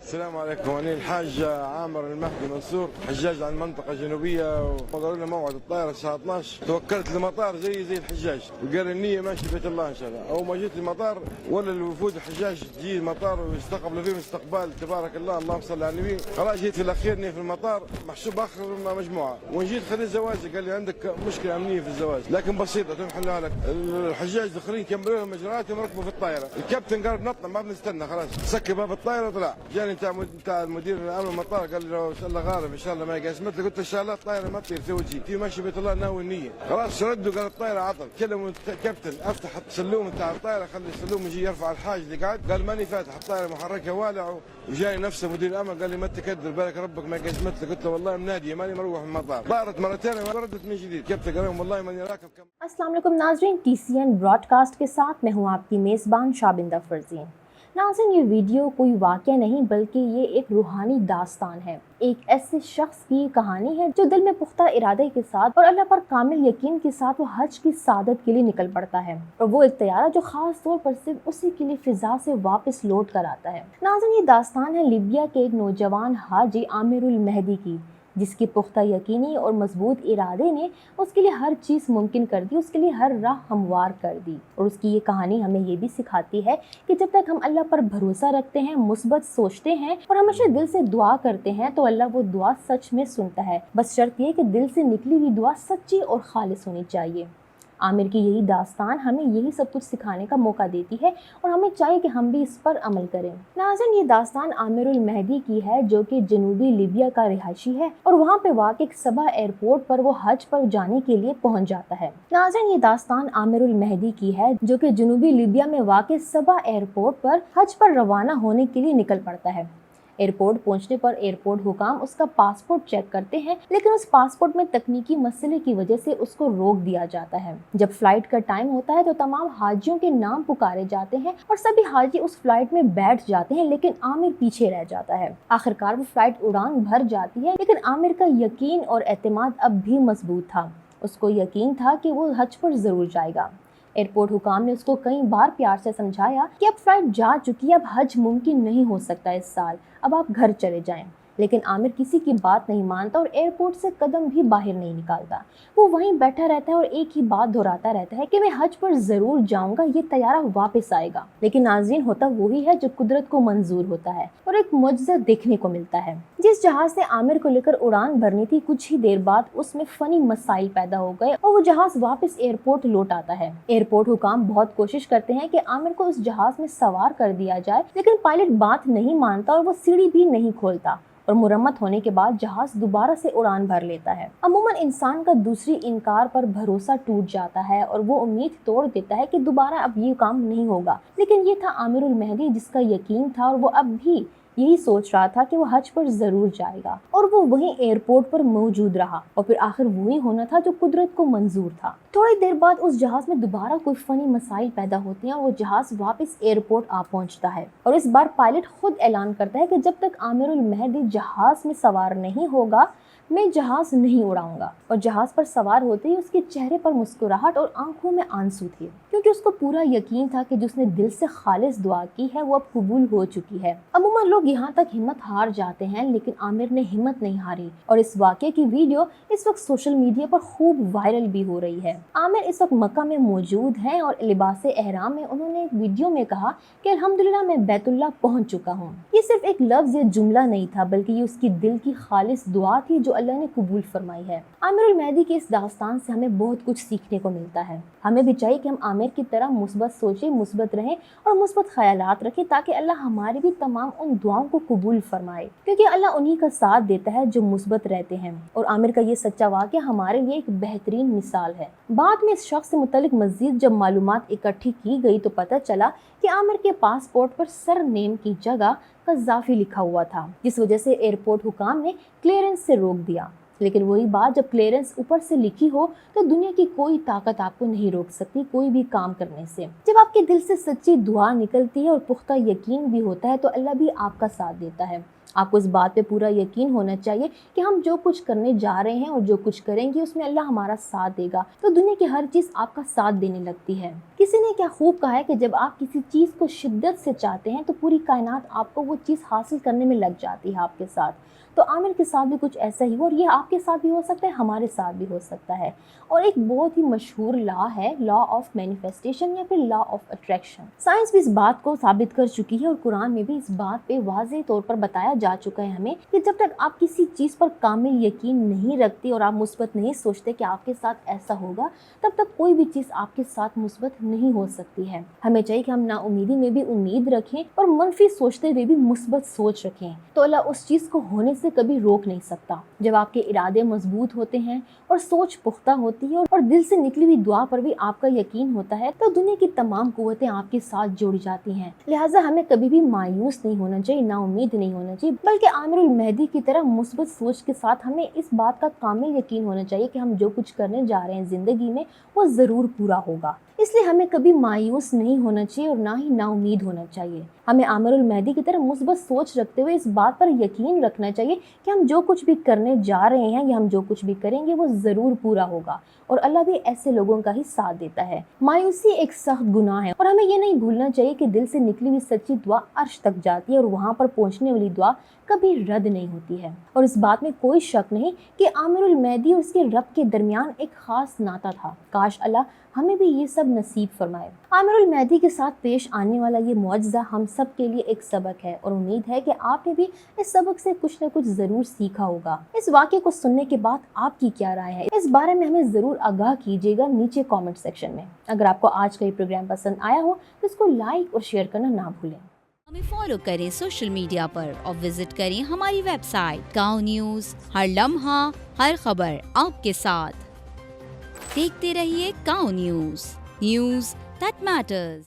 السلام عليكم. أنا الحاج عامر المهدي منصور، حجاج عن منطقة جنوبية، وقالوا لنا موعد الطائرة الساعة 12. توكلت المطار زي الحجاج، وقال النية ماشي بيت الله إن شاء الله. أول ما جيت المطار ولا الوفود الحجاج تجي المطار ويستقبلوا فيهم استقبال تبارك الله، اللهم صل على النبي. خلاص جيت في الأخير في المطار محسوب آخر مجموعة، وجيت خليت زواجي قال لي عندك مشكلة أمنية في الزواج، لكن بسيطة تنحلها لك. الحجاج داخلين كملوا لهم مجراتهم وركبوا في الطائرة. الكابتن قال بنطلع ما بنستنى، خلاص سكر باب الطائرة وطلع. جاني بتاع المدير امن المطار قال لي لو ان شاء الله غارب ان شاء الله ما يقاسمت لي، قلت ان شاء الله الطائره ما تطير تسوي شيء، في ماشي بيت الله ناوي النيه. خلاص ردوا قال الطائره عطل، كلموا الكابتن افتح السلوم بتاع الطائره خلي السلوم يجي يرفع الحاج اللي قاعد، قال ماني فاتح الطائره محركها والع. وجاني نفسه مدير الامن قال لي ما تكدر بالك ربك ما قاسمت لي، قلت له والله مناديه ماني مروح من المطار. طارت مرتين ما ردت من جديد، الكابتن قال لهم والله ماني راكب. अस्सलाम वालेकुम नाज़रीन, TCN ब्रॉडकास्ट के साथ मैं हूँ आपकी मेज़बान शाबिंदा फरजीन। नाज़रीन, ये वीडियो कोई वाक़या नहीं बल्कि ये एक रूहानी दास्तान है। एक ऐसे शख्स की कहानी है जो दिल में पुख्ता इरादे के साथ और अल्लाह पर कामिल यकीन के साथ वो हज की सादत के लिए निकल पड़ता है, और वो एक तैयारा जो ख़ास तौर पर सिर्फ उसी के लिए फ़िज़ा से वापस लौट कर आता है। नाज़रीन, ये दास्तान है लीबिया के एक नौजवान हाजी आमिरुल मेहदी की, जिसकी पुख्ता यकीनी और मजबूत इरादे ने उसके लिए हर चीज़ मुमकिन कर दी, उसके लिए हर राह हमवार कर दी। और उसकी ये कहानी हमें ये भी सिखाती है कि जब तक हम अल्लाह पर भरोसा रखते हैं, मुस्बत सोचते हैं और हमेशा दिल से दुआ करते हैं तो अल्लाह वो दुआ सच में सुनता है। बस शर्त ये कि दिल से निकली हुई दुआ सच्ची और खालिस होनी चाहिए। आमिर की यही दास्तान हमें यही सब कुछ सिखाने का मौका देती है और हमें चाहिए कि हम भी इस पर अमल करें। नाज़रीन, ये दास्तान आमिरुल मेहदी की है जो कि जनूबी लीबिया का रिहायशी है और वहाँ पे वाक़ एक सबा एयरपोर्ट पर वो हज पर जाने के लिए पहुँच जाता है। नाज़रीन, ये दास्तान आमिरुल मेहदी की है जो कि जनूबी लीबिया में वाक़ सबा एयरपोर्ट पर हज पर रवाना होने के लिए निकल पड़ता है। एयरपोर्ट पहुंचने पर एयरपोर्ट हुकाम उसका पासपोर्ट चेक करते हैं, लेकिन उस पासपोर्ट में तकनीकी मसले की वजह से उसको रोक दिया जाता है। जब फ्लाइट का टाइम होता है तो तमाम हाजियों के नाम पुकारे जाते हैं और सभी हाजी उस फ्लाइट में बैठ जाते हैं, लेकिन आमिर पीछे रह जाता है। आखिरकार वो फ्लाइट उड़ान भर जाती है, लेकिन आमिर का यकीन और एतमाद अब भी मजबूत था। उसको यकीन था कि वो हज पर जरूर जाएगा। एयरपोर्ट हुकाम ने उसको कई बार प्यार से समझाया कि अब फ्लाइट जा चुकी है, अब हज मुमकिन नहीं हो सकता इस साल, अब आप घर चले जाएं। लेकिन आमिर किसी की बात नहीं मानता और एयरपोर्ट से कदम भी बाहर नहीं निकालता। वो वहीं बैठा रहता है और एक ही बात दोहराता रहता है कि मैं हज पर ज़रूर जाऊंगा, ये तैयारा वापस आएगा। लेकिन नाज़रीन, होता वही है जो कुदरत को मंजूर होता है और एक मुआजिज़ा देखने को मिलता है। जिस जहाज से आमिर को लेकर उड़ान भरनी थी, कुछ ही देर बाद उसमें फ़नी मसाइल पैदा हो गए और वो जहाज वापस एयरपोर्ट लौट आता है। एयरपोर्ट हुकाम बहुत कोशिश करते हैं कि आमिर को उस जहाज में सवार कर दिया जाए, लेकिन पायलट बात नहीं मानता और वो सीढ़ी भी नहीं खोलता और मुरम्मत होने के बाद जहाज दोबारा से उड़ान भर लेता है। अमूमन इंसान का दूसरी इनकार पर भरोसा टूट जाता है और वो उम्मीद तोड़ देता है कि दोबारा अब ये काम नहीं होगा, लेकिन ये था आमिरुल मेहदी जिसका यकीन था और वो अब भी यही सोच रहा था कि वो हज पर जरूर जाएगा, और वो वहीं एयरपोर्ट पर मौजूद रहा और फिर आखिर वही होना था जो कुदरत को मंजूर था। थोड़ी देर बाद उस जहाज में दोबारा कोई फनी मसाइल पैदा होते हैं और वो जहाज वापस एयरपोर्ट आ पहुंचता है और इस बार पायलट खुद ऐलान करता है कि जब तक आमिरुल मेहदी जहाज में सवार नहीं होगा मैं जहाज नहीं उड़ाऊंगा। और जहाज पर सवार होते ही उसके चेहरे पर मुस्कुराहट और आंखों में आंसू थे, क्योंकि उसको पूरा यकीन था कि जिसने दिल से खालिस दुआ की है वो अब कबूल हो चुकी है। अमूमन लोग यहाँ तक हिम्मत हार जाते हैं, लेकिन आमिर ने हिम्मत नहीं हारी और इस वाक़े की वीडियो इस वक्त सोशल मीडिया पर खूब वायरल भी हो रही है। आमिर इस वक्त मक्का में मौजूद हैं और लिबास एहराम में उन्होंने एक वीडियो में कहा कि अल्हम्दुलिल्लाह मैं बैतुल्लाह पहुँच चुका हूँ। ये सिर्फ एक लफ्ज़ या जुमला नहीं था, बल्कि ये उसकी दिल की खालिस दुआ थी जो अल्लाह ने कबूल फरमाई है। आमिरुल मेहदी की इस दास्तान से हमें बहुत कुछ सीखने को मिलता है। हमें भी चाहिए कि हम आमिर की तरह मुस्बत सोचें, मुस्बत रहें और मुस्बत ख्यालात रखें, ताकि अल्लाह हमारी भी तमाम उन दुआओं को कबूल फरमाए, क्योंकि अल्लाह उन्हीं का साथ देता है जो मुस्बत रहते हैं। और आमिर का ये सच्चा वाक़या हमारे लिए एक बेहतरीन मिसाल है। बाद में इस शख्स से मुतल्लिक मज़ीद जब मालूमात इकट्ठी की गई तो पता चला कि आमिर के पासपोर्ट पर सर नेम की जगह कज़ाफ़ी लिखा हुआ था, जिस वजह से एयरपोर्ट हुकाम ने क्लियरेंस से रोक दिया। लेकिन वही बात, जब क्लियरेंस ऊपर से लिखी हो तो दुनिया की कोई ताकत आपको नहीं रोक सकती कोई भी काम करने से। जब आपके दिल से सच्ची दुआ निकलती है और पुख्ता यकीन भी होता है तो अल्लाह भी आपका साथ देता है। آپ کو اس بات پہ پورا یقین ہونا چاہیے کہ ہم جو کچھ کرنے جا رہے ہیں اور جو کچھ کریں گے اس میں اللہ ہمارا ساتھ دے گا، تو دنیا کی ہر چیز آپ کا ساتھ دینے لگتی ہے۔ کسی نے کیا خوب کہا ہے کہ جب آپ کسی چیز کو شدت سے چاہتے ہیں تو پوری کائنات آپ کو وہ چیز حاصل کرنے میں لگ جاتی ہے آپ کے ساتھ۔ تو عامر کے ساتھ بھی کچھ ایسا ہی ہوا، اور یہ آپ کے ساتھ بھی ہو سکتا ہے، ہمارے ساتھ بھی ہو سکتا ہے۔ اور ایک بہت ہی مشہور لا ہے، لا آف مینیفیسٹیشن یا پھر لا آف اٹریکشن۔ سائنس بھی اس بات کو ثابت کر چکی ہے اور قرآن میں بھی اس بات پہ واضح طور پر بتایا جا چکا ہے ہمیں کہ جب تک آپ کسی چیز پر کامل یقین نہیں رکھتے اور آپ مثبت نہیں سوچتے کہ آپ کے ساتھ ایسا ہوگا، تب تک کوئی بھی چیز آپ کے ساتھ مثبت نہیں ہو سکتی ہے۔ ہمیں چاہیے کہ ہم نا امیدی میں بھی امید رکھیں اور منفی سوچتے ہوئے بھی مثبت سوچ رکھیں، تو اللہ اس چیز کو ہونے سے کبھی روک نہیں سکتا۔ جب آپ کے ارادے مضبوط ہوتے ہیں اور سوچ پختہ ہوتی ہے اور دل سے نکلی ہوئی دعا پر بھی آپ کا یقین ہوتا ہے، تو دنیا کی تمام قوتیں آپ کے ساتھ جڑ جاتی ہیں۔ لہٰذا ہمیں کبھی بھی مایوس نہیں ہونا چاہیے، نا امید نہیں ہونا چاہیے، بلکہ عامر المہدی کی طرح مثبت سوچ کے ساتھ ہمیں اس بات کا کامل یقین ہونا چاہیے کہ ہم جو کچھ کرنے جا رہے ہیں زندگی میں وہ ضرور پورا ہوگا۔ اس لیے ہمیں کبھی مایوس نہیں ہونا چاہیے اور نہ ہی نا امید ہونا چاہیے۔ ہمیں عامر المہدی کی طرح مثبت سوچ رکھتے ہوئے اس بات پر یقین رکھنا چاہیے کہ ہم جو کچھ بھی کرنے جا رہے ہیں یا ہم جو کچھ بھی کریں گے وہ ضرور پورا ہوگا، اور اللہ بھی ایسے لوگوں کا ہی ساتھ دیتا ہے۔ مایوسی ایک سخت گناہ ہے، اور ہمیں یہ نہیں بھولنا چاہیے کہ دل سے نکلی ہوئی سچی دعا عرش تک جاتی ہے اور وہاں پر پہنچنے والی دعا کبھی رد نہیں ہوتی ہے۔ اور اس بات میں کوئی شک نہیں کہ عامر المہدی اور اس کے رب کے درمیان ایک خاص ناطہ تھا۔ کاش اللہ ہمیں بھی یہ سب نصیب فرمائے۔ عامر المہدی کے ساتھ پیش آنے والا یہ معجزہ ہم سب کے لیے ایک سبق ہے، اور امید ہے کہ آپ نے بھی اس سبق سے کچھ نہ کچھ ضرور سیکھا ہوگا۔ اس واقعے کو سننے کے بعد آپ کی کیا رائے ہے، اس بارے میں ہمیں ضرور آگاہ کیجیے گا نیچے کامنٹ سیکشن میں۔ اگر آپ کو آج کا یہ پروگرام پسند آیا ہو تو اس کو لائک اور شیئر کرنا نہ بھولیں۔ ہمیں فالو کریں سوشل میڈیا پر اور وزٹ کریں ہماری ویب سائٹ گاؤں نیوز، ہر لمحہ ہر خبر آپ کے ساتھ۔ دیکھتے رہیے گاؤں نیوز، نیوز دیٹ میٹرز۔